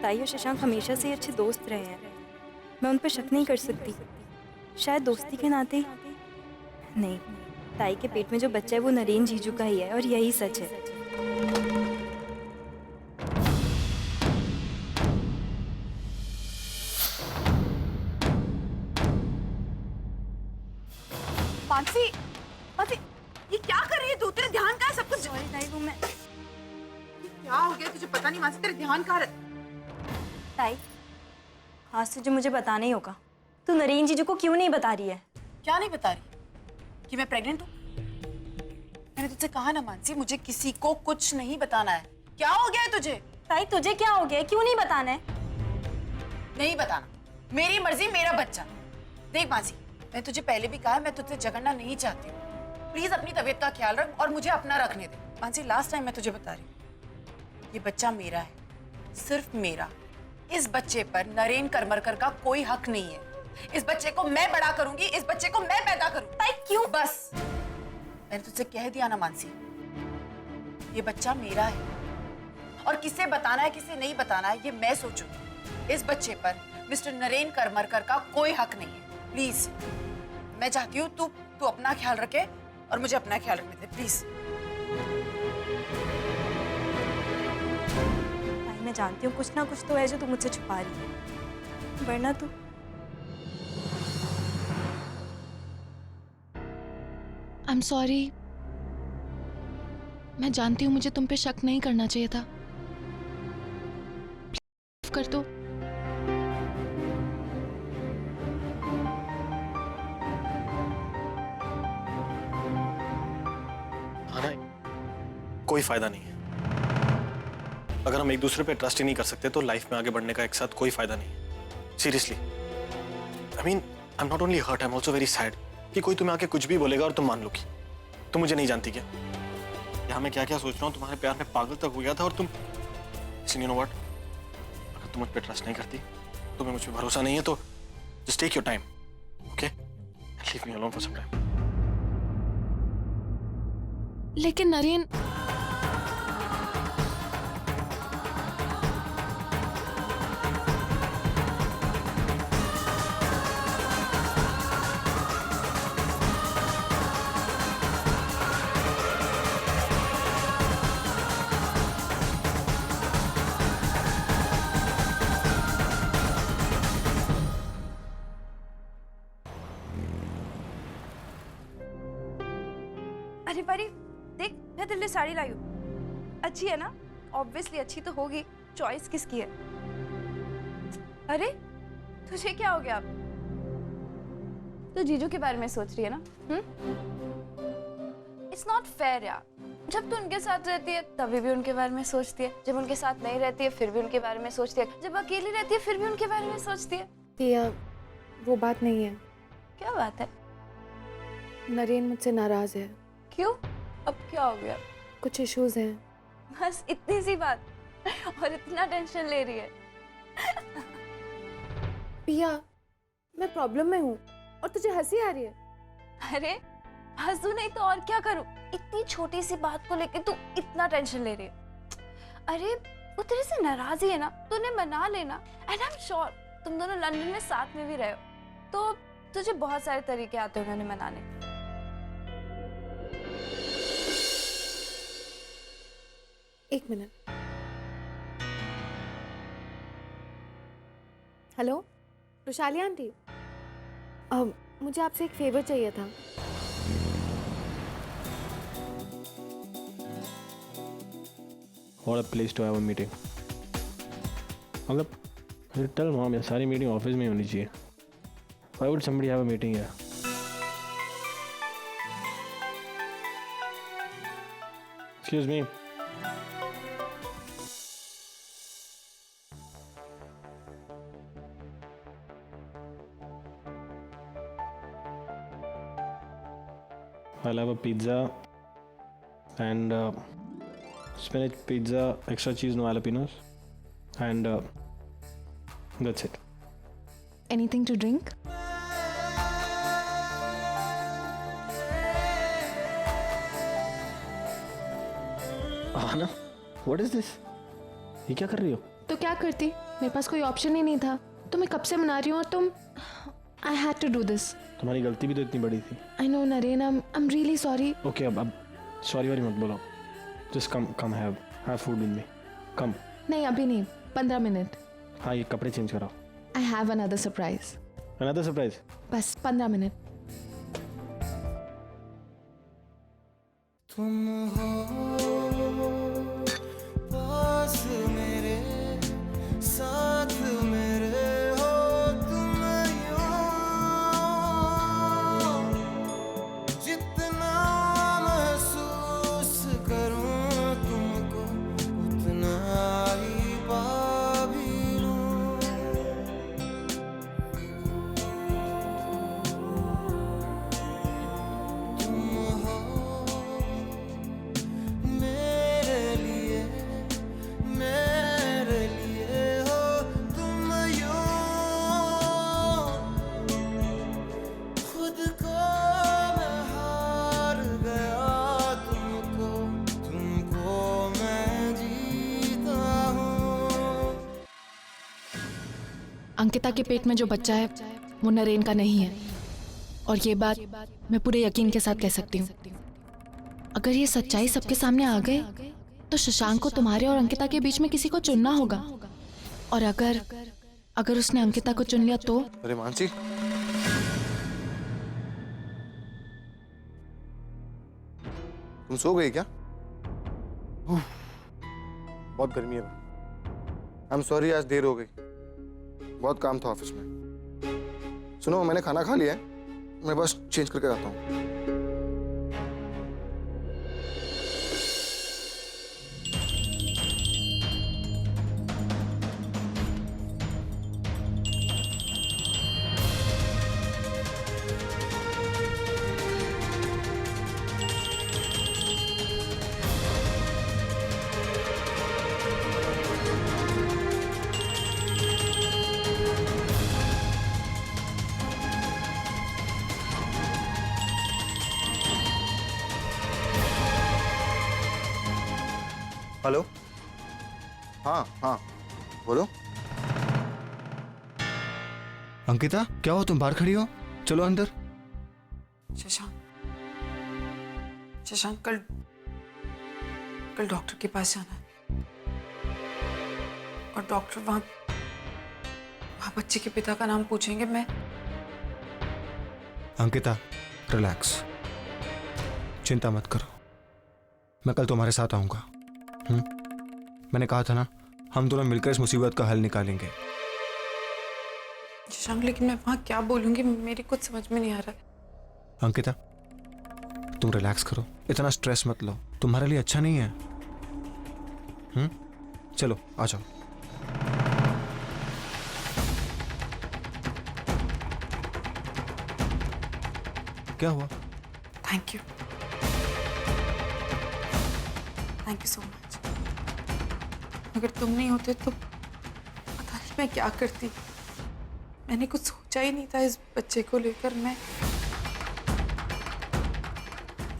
ताई और शशांक हमेशा से ही अच्छे दोस्त रहे हैं। मैं उन पर शक नहीं कर सकती। शायद दोस्ती के नाते। नहीं, ताई के पेट में जो बच्चा है वो नरेन जीजू का ही है और यही सच है। मानसी, मानसी, ये क्या कर रही है तू? तेरा ध्यान कहाँ है? सब कुछ सॉरी ताई, वो मैं क्या हो गया तुझे पता नहीं? मानसी तेरा ध्यान कहाँ है? ताई, आज से जो मुझे बताना ही होगा। तू नरेन जीजू को क्यों नहीं बता रही है? क्या नहीं बता रही कि मैं प्रेग्नेंट हूँ? मैंने तुझसे कहा ना मानसी, मुझे किसी को कुछ नहीं बताना है। क्या हो गया है तुझे? ताई तुझे क्या हो गया? क्यों नहीं बताना है? नहीं बताना, मेरी मर्जी, मेरा बच्चा। देख मानसी, मैं तुझे पहले भी कहा है, मैं तुझसे झगड़ना नहीं चाहती हूँ। प्लीज अपनी तबीयत का ख्याल रख और मुझे अपना रखने दे। मानसी, लास्ट टाइम मैं तुझे बता रही हूँ, ये बच्चा मेरा है, सिर्फ मेरा। इस बच्चे पर नरेन करमरकर का कोई हक नहीं है। इस बच्चे को मैं बड़ा करूंगी, इस बच्चे को मैं पैदा करूंगी। ताई क्यों? बस, मैंने तुझसे कह दिया ना मानसी, ये बच्चा मेरा है और किसे बताना है किसे नहीं बताना है ये मैं सोचूंगी। इस बच्चे पर मिस्टर नरेन करमरकर का कोई हक नहीं है। प्लीज, मैं चाहती हूँ तू अपना ख्याल रखे और मुझे अपना ख्याल रखने दे, प्लीज। ताई मैं जानती हूँ कुछ ना कुछ तो है जो तू मुझसे छुपा रही है, वरना तू I'm sorry। मैं जानती हूँ मुझे तुम पे शक नहीं करना चाहिए था। Please, कर दो। आना, कोई फायदा नहीं है। अगर हम एक दूसरे पे ट्रस्ट ही नहीं कर सकते तो लाइफ में आगे बढ़ने का एक साथ कोई फायदा नहीं है। Seriously, I mean, I am not only hurt, I am also very sad कि कोई तुम्हें आके कुछ भी बोलेगा और तुम मान लोगी। तुम मुझे नहीं जानती क्या? यहाँ मैं क्या क्या सोच रहा हूँ, तुम्हारे प्यार में पागल तक हो गया था। और तुम, यू नो व्हाट, अगर तुम मुझ पे ट्रस्ट नहीं करती, तुम्हें मुझ पे भरोसा नहीं है, तो just take your time, okay? Leave me alone for some time. लेकिन नरेन, अरे परी, देख मैं तेरे लिए साड़ी लाई हूँ। अच्छी है ना? ऑब्वियसली अच्छी तो होगी, चॉइस किसकी है? अरे तुझे क्या हो गया? तो जीजू के बारे में सोच रही है ना? इट्स नॉट फेयर यार। जब तू उनके साथ रहती है तभी भी उनके बारे में सोचती है, जब उनके साथ नहीं रहती है फिर भी उनके बारे में सोचती है, जब अकेली रहती है फिर भी उनके बारे में सोचती है। पिया, वो बात नहीं है। क्या बात है? नरेन मुझसे नाराज है। क्यों? अब क्या हो गया? कुछ इश्यूज हैं। बस इतनी सी बात और इतना टेंशन ले रही है? पिया, मैं प्रॉब्लम में हूँ और तुझे हंसी आ रही है। अरे हंसू नहीं तो और क्या करूं? इतनी छोटी सी बात को लेके तू इतना टेंशन ले रही है। अरे वो तेरे से नाराज ही है ना, तू उन्हें मना लेना। एंड आई एम श्योर तुम दोनों लंदन में साथ में भी रहे हो तो तुझे बहुत सारे तरीके आते होंगे उन्हें मनाने। एक मिनट। हेलो रुशाली आंटी, मुझे आपसे एक फेवर चाहिए था। What a place to have a meeting। मतलब टेल मॉम, ये सारी मीटिंग ऑफिस में ही होनी चाहिए। Why would somebody have a meeting here? Excuse me। I'll have a pizza and spinach pizza, extra cheese, no jalapenos, and that's it। anything to drink? आना, what is this? ये क्या कर रही हो? तो क्या करती? मेरे पास कोई ऑप्शन ही नहीं था। तो मैं कब से मना रही हूँ और तुम। I had to do this. तुम्हारी गलती भी तो इतनी बड़ी थी। I know Naren, I am really sorry. Okay, अब सॉरी वारी मत बोलो। Just come have food with me. Come. नहीं अभी नहीं, 15 मिनट। हाँ, ये कपड़े चेंज कराओ। I have another surprise. Another surprise? बस 15 मिनट। तुम हो पास मेरे, साथ मेरे हो तुम यूं, जितना महसूस करूं तुमको उतना ही पा भी लूं। तुम हो मेरे लिए हो तुम यूं, खुद को मैं हार गया तुमको मैं जीता हूँ। अंकिता के पेट में जो बच्चा है वो नरेन का नहीं है, और ये बात मैं पूरे यकीन के साथ कह सकती हूँ। अगर ये सच्चाई सबके सामने आ गई तो शशांक को तुम्हारे और अंकिता के बीच में किसी को चुनना होगा, और अगर उसने अंकिता को चुन लिया तो। अरे मानसी, तुम सो गई क्या? बहुत गर्मी है। आई एम सॉरी, आज देर हो गई। बहुत काम था ऑफिस में। सुनो, मैंने खाना खा लिया है, मैं बस चेंज करके आता हूँ। हेलो, हाँ हाँ बोलो। अंकिता, क्या हो, तुम बाहर खड़ी हो? चलो अंदर। शशांक कल डॉक्टर के पास जाना है, और डॉक्टर वहां बच्चे के पिता का नाम पूछेंगे। मैं अंकिता, रिलैक्स, चिंता मत करो, मैं कल तुम्हारे साथ आऊंगा। मैंने कहा था ना, हम दोनों मिलकर इस मुसीबत का हल निकालेंगे। शशांक, लेकिन मैं वहां क्या बोलूंगी, मेरी कुछ समझ में नहीं आ रहा है। अंकिता, तुम रिलैक्स करो, इतना स्ट्रेस मत लो, तुम्हारे लिए अच्छा नहीं है। चलो आ जाओ। क्या हुआ? Thank you so much. अगर तुम नहीं होते तो पता नहीं मैं क्या करती। मैंने कुछ सोचा ही नहीं था इस बच्चे को लेकर। मैं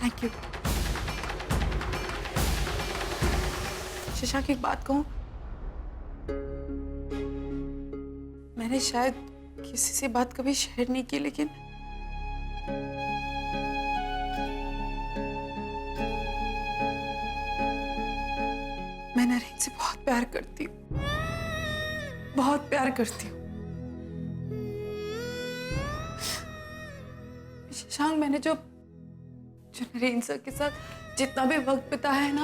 थैंक यू। शशांक, एक बात कहूं, मैंने शायद किसी से बात कभी शेयर नहीं की, लेकिन मैं नरेन से बहुत प्यार करती हूँ, बहुत प्यार करती हूँ। शशांक, मैंने जो नरेन सर के साथ जितना भी वक्त बिताया है ना,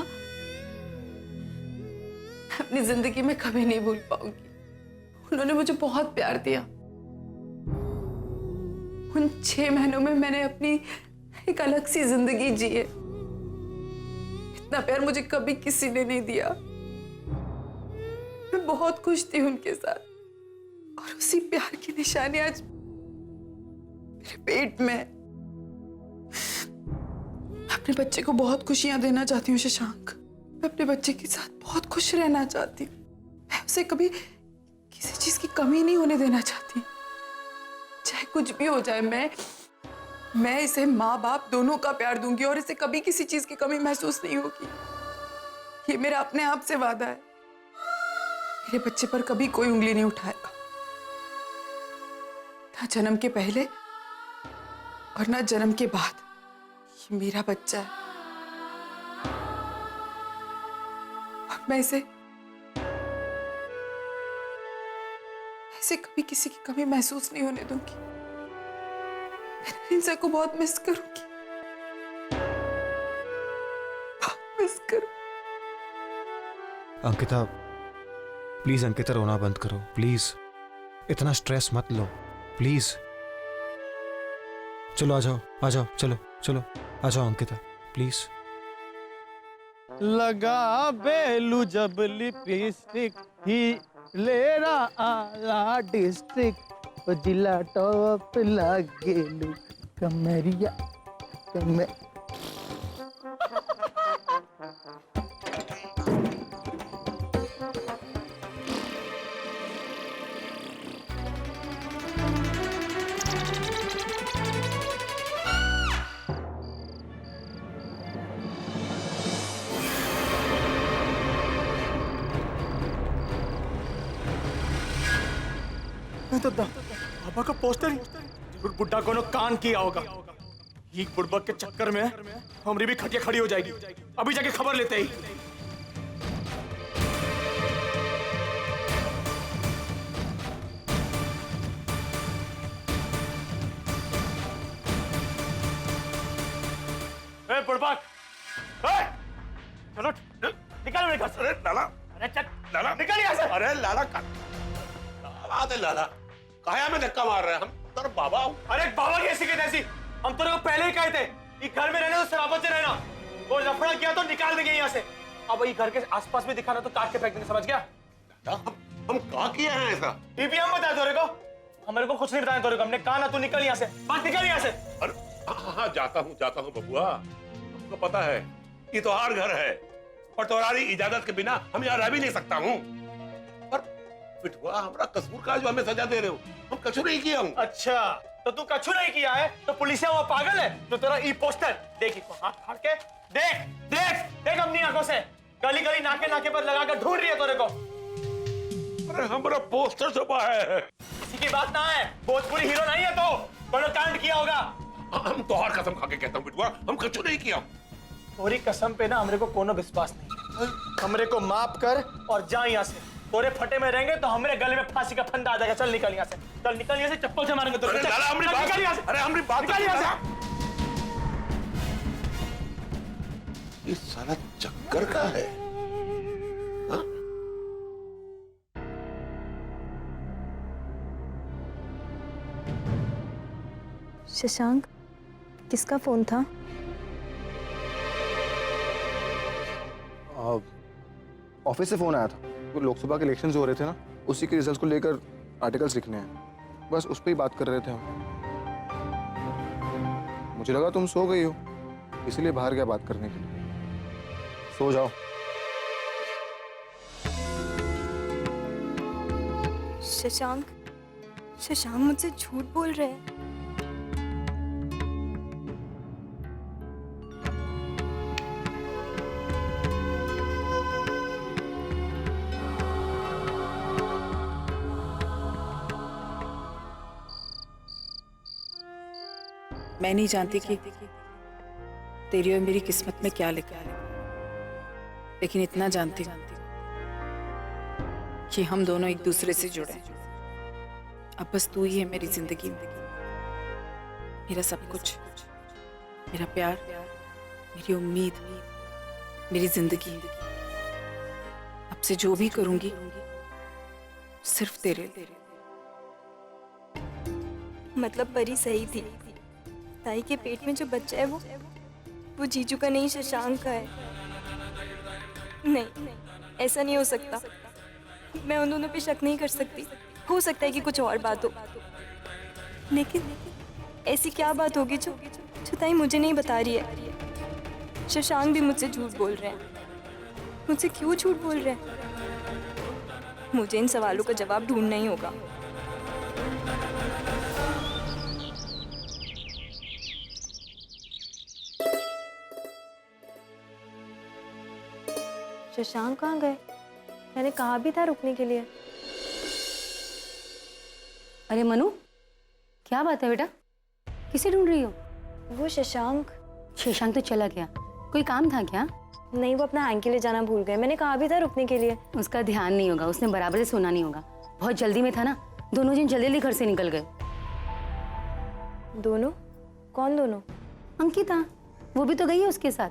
अपनी जिंदगी में कभी नहीं भूल पाऊंगी। उन्होंने मुझे बहुत प्यार दिया। उन 6 महीनों में मैंने अपनी एक अलग सी जिंदगी जी है। इतना प्यार मुझे कभी किसी ने नहीं दिया। मैं बहुत खुश थी उनके साथ, और उसी प्यार की निशानी आज मेरे पेट में है। मैं अपने बच्चे को बहुत खुशियां देना चाहती हूँ शशांक। मैं अपने बच्चे के साथ बहुत खुश रहना चाहती हूँ। मैं उसे कभी किसी चीज की कमी नहीं होने देना चाहती, चाहे कुछ भी हो जाए। मैं इसे माँ बाप दोनों का प्यार दूंगी, और इसे कभी किसी चीज की कमी महसूस नहीं होगी। ये मेरा अपने आप से वादा है। मेरे बच्चे पर कभी कोई उंगली नहीं उठाएगा, ना जन्म के पहले और ना जन्म के बाद। ये मेरा बच्चा है और मैं इसे कभी किसी की कमी महसूस नहीं होने दूंगी। मैं हिंसा को बहुत मिस करूंगी, बहुत मिस करूंगी। अंकिता प्लीज, अंकिता रोना बंद करो प्लीज, इतना स्ट्रेस मत लो प्लीज। चलो आ जाओ, आ जाओ, चलो चलो आ जाओ अंकिता प्लीज। लगा बेलू जब लिपस्टिक ही लेरा आला डिस्ट्रिक्ट जिला टॉप लागेलू कमरिया कमर। तो बाबा का पोस्टर ही जरूर बुड्ढा को कान किया होगा। एक बुड़बक के चक्कर में हमारी भी खटिया खड़ी हो जाएगी। अभी जाके खबर लेते ही। बुड़बक, चलो निकल मेरे घर से। अरे लाला, अरे चल लाला, निकल यहाँ से। अरे लाला बात है लाला, काया में धक्का मार रहे हैं हम तेरे बाबा। अरे बाबा की ऐसी की तैसी, हम तेरे को पहले ही कहे थे कि घर में रहने तो शराबत से रहना, और लफड़ा किया तो निकाल देंगे यहाँ से। अब ये घर के आसपास में दिखाना तो काट के फेंक देंगे, समझ गया? हम कहाँ किए हैं ऐसा? बीबी हम बता तोरे को, हमारे को कुछ नहीं बताया तोरे को। हमने कहा ना तू निकल यहाँ से, बस निकल यहाँ से। हाँ जाता हूँ बबुआ, हमको पता है ये तुम्हारा घर है और तुम्हारी इजाजत के बिना हम यहाँ रह भी नहीं सकता हूँ। बिटुआ हमारा कसूर का जो हमें सजा दे रहे हो, हम कछु नहीं किया हूँ। अच्छा तो तू कछु नहीं किया है तो पुलिस वो पागल है जो तेरा ई पोस्टर देख, हाथ फाड़ के देख देख देख अपनी आंखों से, गली गली नाके नाके पर लगाकर ढूंढ रही है तेरे को। अरे हमारा पोस्टर छपा है, किसी की बात ना है, भोजपुरी हीरो नहीं है तो कोनो कांड किया होगा। हम तोहार कसम खा के कहता हूँ बिटुआ, हम कछु नहीं किया। तोरी कसम पे ना हमरे को कोनो विश्वास नहीं, हमरे को माफ कर और जा यहाँ से। तोरे फटे में रहेंगे तो हमारे गले में फांसी का फंदा आ जाएगा। चल निकल यहाँ से, चल निकल यहाँ से, चप्पल से मारेंगे तो। अरे लाला हमारी बात, निकल यहाँ से, अरे हमारी बात निकल यहाँ से। ये साला चक्कर का है। हाँ? शशांक, किसका फोन था? ऑफिस से फोन आया था, वो लोकसभा के इलेक्शंस हो रहे थे ना, उसी के रिजल्ट्स को लेकर आर्टिकल्स लिखने हैं, बस उस पर ही बात कर रहे थे हम। मुझे लगा तुम सो गई हो, इसलिए बाहर गया बात करने के लिए। सो जाओ। शशांक, शशांक मुझसे झूठ बोल रहे हैं। मैं नहीं जानती कि तेरी और मेरी किस्मत में क्या लिखा है, लेकिन इतना जानती हूँ कि हम दोनों एक दूसरे से जुड़े हैं। अब बस तू ही है मेरी जिंदगी में, मेरा सब कुछ, मेरा प्यार, मेरी उम्मीद, मेरी जिंदगी। अब से जो भी करूंगी सिर्फ तेरे लिए। मतलब परी सही थी, ताई के पेट में जो बच्चा है वो जीजू का नहीं, शशांक का है। नहीं, ऐसा नहीं हो सकता। मैं उन दोनों पे शक नहीं कर सकती। हो सकता है कि कुछ और बात हो, लेकिन ऐसी क्या बात होगी जो ताई मुझे नहीं बता रही है। शशांक भी मुझसे झूठ बोल रहे हैं। मुझसे क्यों झूठ बोल रहे हैं? मुझे इन सवालों का जवाब ढूंढना ही होगा। शशांक कहाँ गए? मैंने कहा भी था रुकने के लिए। अरे मनु, क्या बात है बेटा? किसे ढूंढ रही हो? वो शशांक। शशांक तो चला गया, कोई काम था क्या? नहीं, वो अपना हैंकी ले जाना भूल गए। मैंने कहा भी था रुकने के लिए। उसका ध्यान नहीं होगा, उसने बराबर से सुना नहीं होगा। बहुत जल्दी में था ना, दोनों जन जल्दी जल्दी घर से निकल गए। दोनों? कौन दोनों? अंकिता, वो भी तो गई है उसके साथ।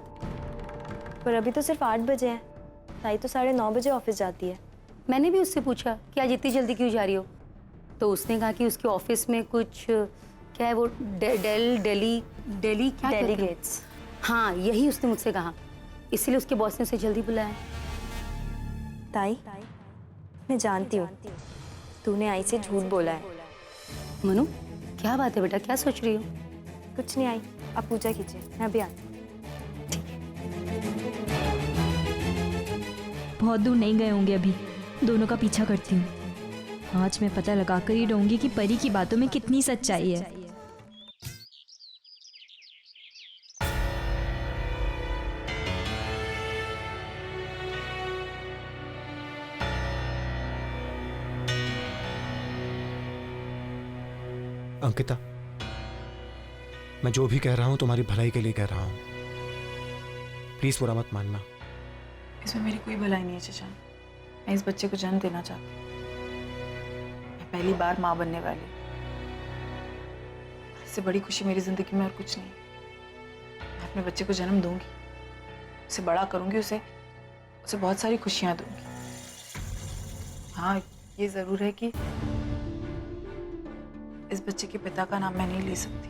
पर अभी तो सिर्फ 8 बजे हैं। ताई तो 9:30 बजे ऑफिस जाती है। मैंने भी उससे पूछा कि आज इतनी जल्दी क्यों जा रही हो, तो उसने कहा कि उसके ऑफिस में कुछ क्या है वो डेली क्या कहते हैं? डेलीगेट्स। हाँ, यही उसने मुझसे कहा, इसीलिए उसके बॉस ने उसे जल्दी बुलाया। ताई, मैं जानती हूँ तूने आई से झूठ बोला है। मनु, क्या बात है बेटा, क्या सोच रही हो? कुछ नहीं आई, आप पूजा कीजिए, मैं अभी आती हूँ। बहुत दूर नहीं गए होंगे अभी, दोनों का पीछा करती हूँ। आज मैं पता लगा कर ही रहूंगी कि परी की बातों में कितनी सच्चाई है। अंकिता, मैं जो भी कह रहा हूं तुम्हारी भलाई के लिए कह रहा हूं। प्लीज बुरा मत मानना। इसमें मेरी कोई भलाई नहीं है शशांक। मैं इस बच्चे को जन्म देना चाहती हूँ। मैं पहली बार माँ बनने वाली हूँ। इससे बड़ी खुशी मेरी जिंदगी में और कुछ नहीं। मैं अपने बच्चे को जन्म दूंगी, उसे बड़ा करूंगी, उसे बहुत सारी खुशियां दूंगी। हाँ, ये जरूर है कि इस बच्चे के पिता का नाम मैं नहीं ले सकती,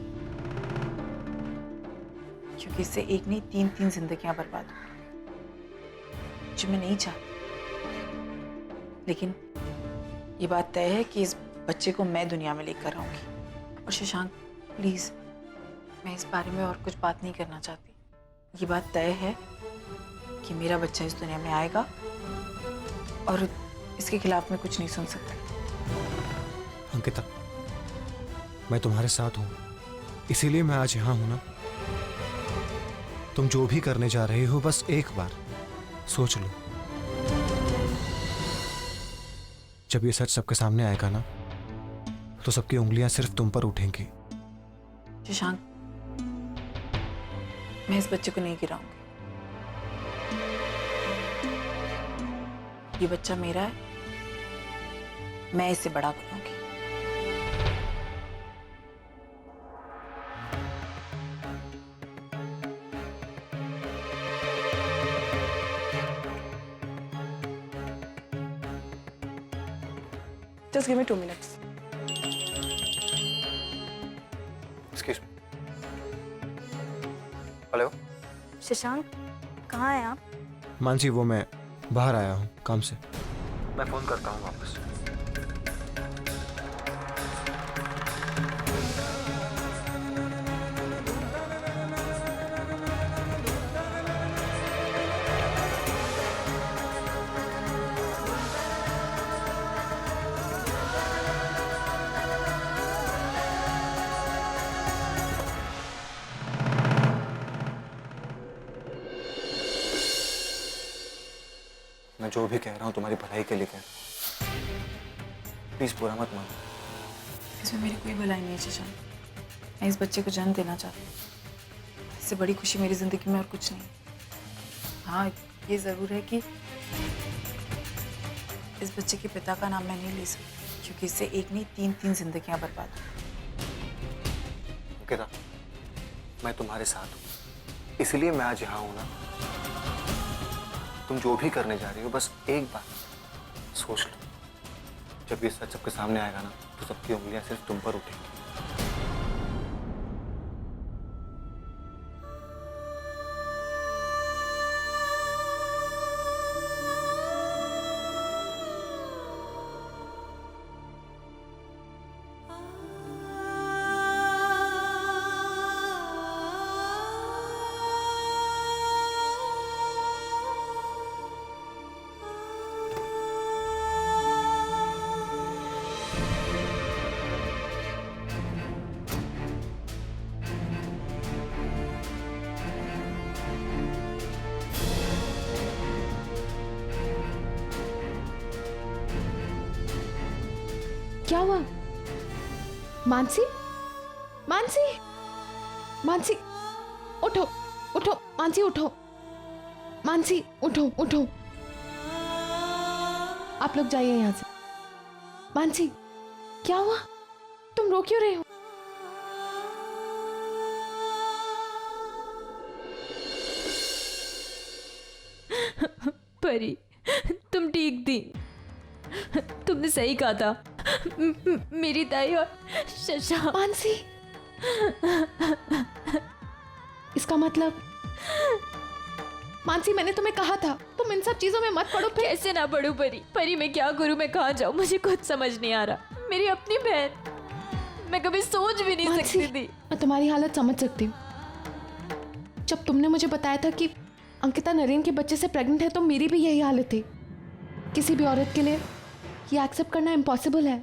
क्योंकि इससे एक नहीं 3 जिंदगियां बर्बाद हो, जो मैं नहीं चाहती। लेकिन ये बात तय है कि इस बच्चे को मैं दुनिया में लेकर आऊंगी। और शशांक, प्लीज, मैं इस बारे में और कुछ बात नहीं करना चाहती। ये बात तय है कि मेरा बच्चा इस दुनिया में आएगा और इसके खिलाफ मैं कुछ नहीं सुन सकती। अंकिता, मैं तुम्हारे साथ हूं, इसीलिए मैं आज यहां हूं ना। तुम जो भी करने जा रहे हो बस एक बार सोच लो। जब ये सच सबके सामने आएगा ना, तो सबकी उंगलियां सिर्फ तुम पर उठेंगी। शशांक, मैं इस बच्चे को नहीं गिराऊंगी। ये बच्चा मेरा है, मैं इसे बड़ा करूंगी। Just give me 2 minutes. Excuse me. Hello Shashank, कहाँ हैं आप? मानसी, वो मैं बाहर आया हूँ काम से। मैं फोन करता हूँ वापस। मैं जो भी कह रहा हूँ तुम्हारी भलाई के लिए कह रहा हूँ। प्लीज बुरा मत मानो। इसमें मेरी कोई भलाई नहीं है शशांक। मैं इस बच्चे को जन्म देना चाहती हूँ। इससे बड़ी खुशी मेरी जिंदगी में और कुछ नहीं। हाँ, ये जरूर है कि इस बच्चे के पिता का नाम मैं नहीं ले सकती, क्योंकि इससे एक नहीं 3 जिंदगियां बर्बाद हो। अंकिता, मैं तुम्हारे साथ हूँ, इसलिए मैं आज यहाँ हूँ ना। तुम जो भी करने जा रही हो बस एक बार सोच लो। जब ये सच सबके सामने आएगा ना, तो सबकी उंगलियां सिर्फ तुम पर उठेंगी। क्या हुआ? मानसी, मानसी, मानसी, उठो, उठो, मानसी उठो, मानसी उठो, उठो। आप लोग जाइए यहाँ से। मानसी, क्या हुआ? तुम रो क्यों रहे हो? परी, तुम ठीक थी। तुमने सही कहा था। मेरी ताई और शशांक। मानसी, इसका मतलब मानसी, मैंने तुम्हें कहा था तुम इन सब चीजों में मत पड़ो। फिर कैसे ना पढ़ूं परी? परी मैं क्या करूं, मैं कहाँ जाऊं, मुझे कुछ समझ नहीं आ रहा। मेरी अपनी बहन, मैं कभी सोच भी नहीं सकती थी। मैं तुम्हारी हालत समझ सकती हूँ। जब तुमने मुझे बताया था कि अंकिता नरेन के बच्चे से प्रेग्नेंट है तो मेरी भी यही हालत थी। किसी भी औरत के लिए ये एक्सेप्ट करना इम्पॉसिबल है।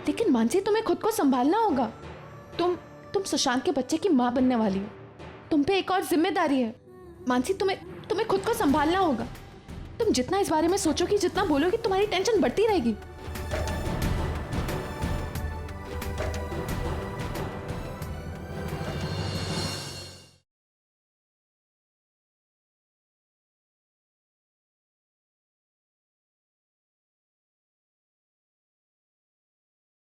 लेकिन मानसी, तुम्हें खुद को संभालना होगा। तुम सुशांत के बच्चे की माँ बनने वाली हो। तुम पे एक और जिम्मेदारी है। मानसी, तुम्हें खुद को संभालना होगा। तुम जितना इस बारे में सोचोगी, जितना बोलोगी, तुम्हारी टेंशन बढ़ती रहेगी।